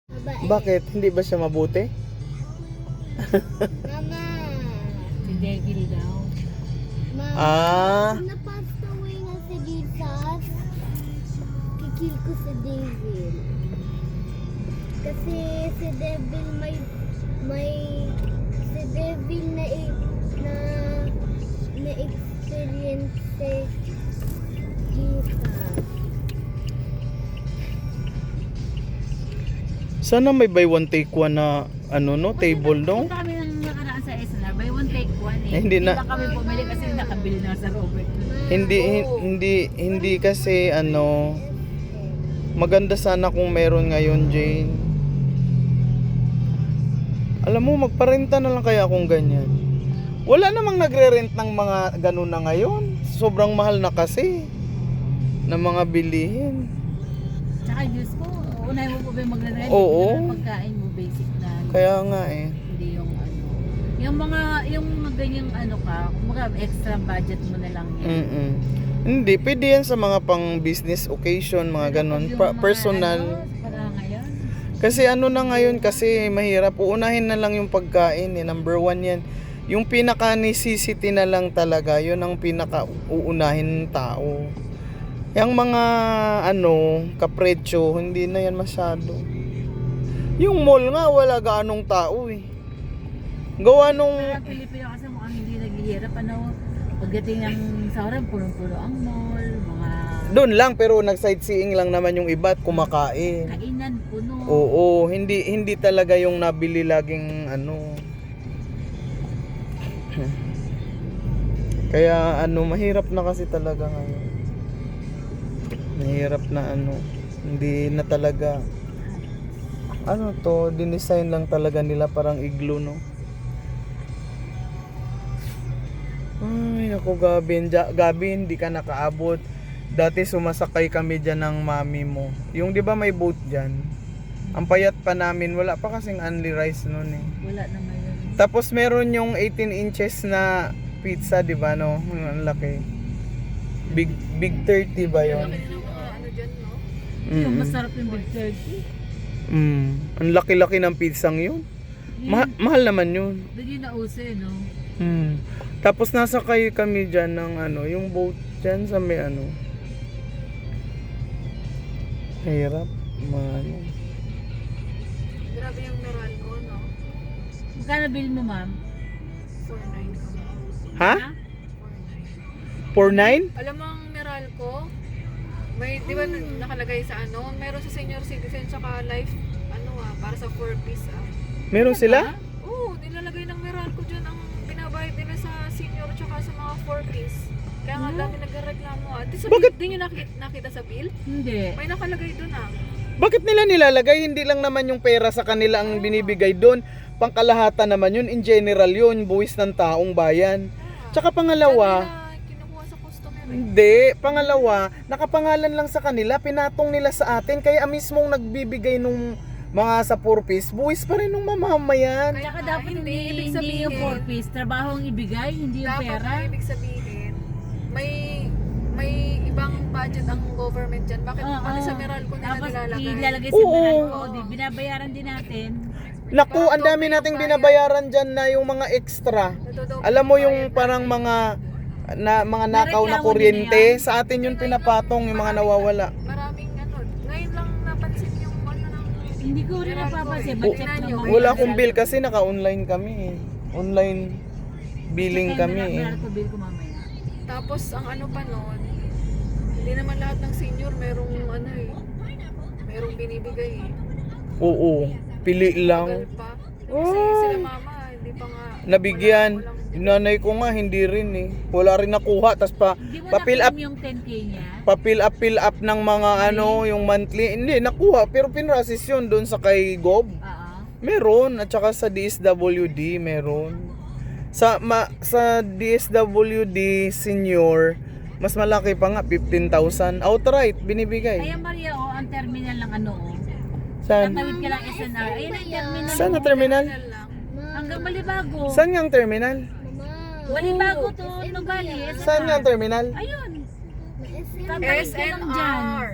Mabait. Bakit? Hindi ba siya mabuti? Mama. Si Devil daw. Mama. Ah. Na-passed away na si Jesus. Kikil ko si Devil. Kasi si Devil may si Devil na experience si Jesus. Sana may buy one take one na table, no? Punta kami ng nakaraan sa SNR. Buy one take one eh. Eh, hindi na- kami pumili kasi nakabili na sa Robert. Hindi kasi maganda sana kung meron ngayon, Jane. Alam mo, magparenta na lang kaya kung ganyan. Wala namang nagre-rent ng mga ganun na ngayon. Sobrang mahal na kasi ng mga bilihin. Tsaka Diyos ko, unahin mo po ba yung magre-rent? Oo. Yung pagkain mo, basic na. Kaya nga eh. Hindi yung yung mga ganyang kumbaga extra budget mo na lang yan. Hindi, pwede yan sa mga pang business occasion, mga ganun. Yung mga Personal. para ngayon. Kasi na ngayon, kasi mahirap. Uunahin na lang yung pagkain eh. Number one yan. Yung pinaka necessity na lang talaga, yun ang pinaka uunahin ng tao. Yung mga kapretsyo, hindi na yan masyado. Yung mall nga, wala gaanong tao eh. Gawa nung... Pero ang Pilipino kasi mukhang hindi naghihirap. Pagdating ng sauran, punong-puno ang mall, mga Doon lang, pero nag-sightseeing lang naman yung iba at kumakain. kainan, puno. Oo, hindi talaga yung nabili laging Kaya mahirap na kasi talaga ngayon. Mahirap na hindi na talaga dinesign lang talaga nila parang igloo, no? Ay, naku, Gabi, hindi ka nakaabot. Dati sumasakay kami dyan ng mami mo. Yung di ba may boat dyan? Ang payat pa namin, wala pa kasing only rice noon eh. Wala naman yun. Tapos meron yung 18 inches na pizza, di ba, no? Ang laki. Big 30 ba yun? Dyan, no? Mm. Masarap yung Big 30. Ang laki-laki ng pizzang yun. Mahal naman yun. Bigyan na use, no? Tapos nasakay kami dyan ng yung boat dyan sa may Hirap. Grabe yung Meralco, no? Magkano bill mo, ma'am? 4.9 ka mo. Ha? 4.9? Alam mo ang Meralco, may, di ba nakalagay sa meron sa senior citizen tsaka life, para sa 4-piece Meron sila? Oo, nilalagay ng Meralco dyan ang binabayad nila sa senior tsaka sa mga 4-piece. Kaya nga dami nagreklamo Bakit? Di nyo nakita sa bill? Hindi. May nakalagay dun Bakit nila nilalagay? Hindi lang naman yung pera sa kanila ang binibigay doon. Pangkalahatan naman yun. In general yun. Buwis ng taong bayan. Tsaka pangalawa, Kaya kinukuha sa customer hindi. Pangalawa, nakapangalan lang sa kanila. Pinatong nila sa atin. Kaya mismong nagbibigay nung mga sa 4-piece, buwis pa rin nung mamamayan. Kaya Tsaka nga, dapat hindi hindi, ibig hindi sabihin. yung 4-piece. Trabaho ang ibigay, hindi yung Dapat pera. ang ibig sabihin, may ibang budget ang government dyan. Bakit pati sa Meralco nila Tapos nilalagay? ilalagay sa Oo. Meralco. Binabayaran din natin. Naku, ang dami nating binabayaran dyan na yung mga extra. Alam mo yung parang mga nakaw na Nireklamo kuryente, nila yan. sa atin yung pinapatong, yung mga nawawala. Maraming ngayon lang napansin yung ng Hindi ko rin napapansin. O, Check Tingnan nyo, naman. wala akong bill kasi naka-online kami eh. Online billing kami eh. Meralco bill ko mamaya. Tapos ang pa noon, hindi naman lahat ng senior merong merong binibigay Oo, pili Tagal lang. pa. Kasi sila mama, hindi pa nga Nabigyan. Yung nanay ko nga, hindi rin eh. Wala rin nakuha. Tapos Hindi mo pa-fill up, na-claim yung 10K niya. fill up ng mga yung monthly. Hindi, nakuha. Pero pinrasis yun doon sa kay Gob. Oo. Meron. At saka sa DSWD, meron. Sa DSWD senior, mas malaki pa nga, 15,000. Outright, binibigay. Kaya Maria, ang terminal ng Saan? Tatawid ka lang SNR. Ayun ang terminal. Saan na terminal? lang. Hanggang Malibago. Saan yung terminal? Mama. Malibago to, Nogales. SNR. Saan yung terminal? Ayun. SM. Tatawid ka lang dyan. SNR.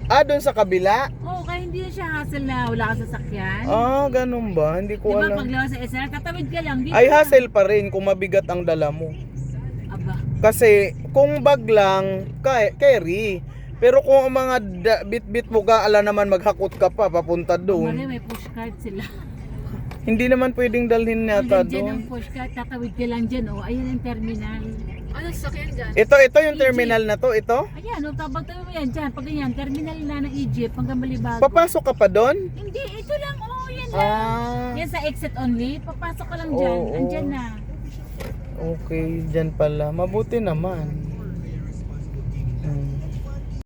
Doon sa kabila? Oo, kaya hindi na siya hassle na wala kang sasakyan. Ganun ba? Hindi ko Diba alam. paglawas sa SR, tatawid ka lang. Dito Ay, lang. hassle pa rin kung mabigat ang dala mo. Aba. Kasi kung bag lang, carry. Pero kung ang mga bit-bit mo ka, ala naman maghakot ka pa papunta Mali, doon. may pushcart sila. Hindi naman pwedeng dalhin yata Hanggang dyan ang doon. pushcart, tatawid ka lang dyan. Oh, ayun ang terminal. Ano sasakyan dyan? Ito yung terminal na to, ito. Ayan, tabag tayo mo yan dyan. Pag ganyan, terminal na ng Egypt, hanggang Malibago. Papasok ka pa doon? Hindi, ito lang. Oh, yan lang. Yan sa exit only. Papasok ka lang dyan. Oo. Andyan na. Okay, dyan pala. Mabuti naman.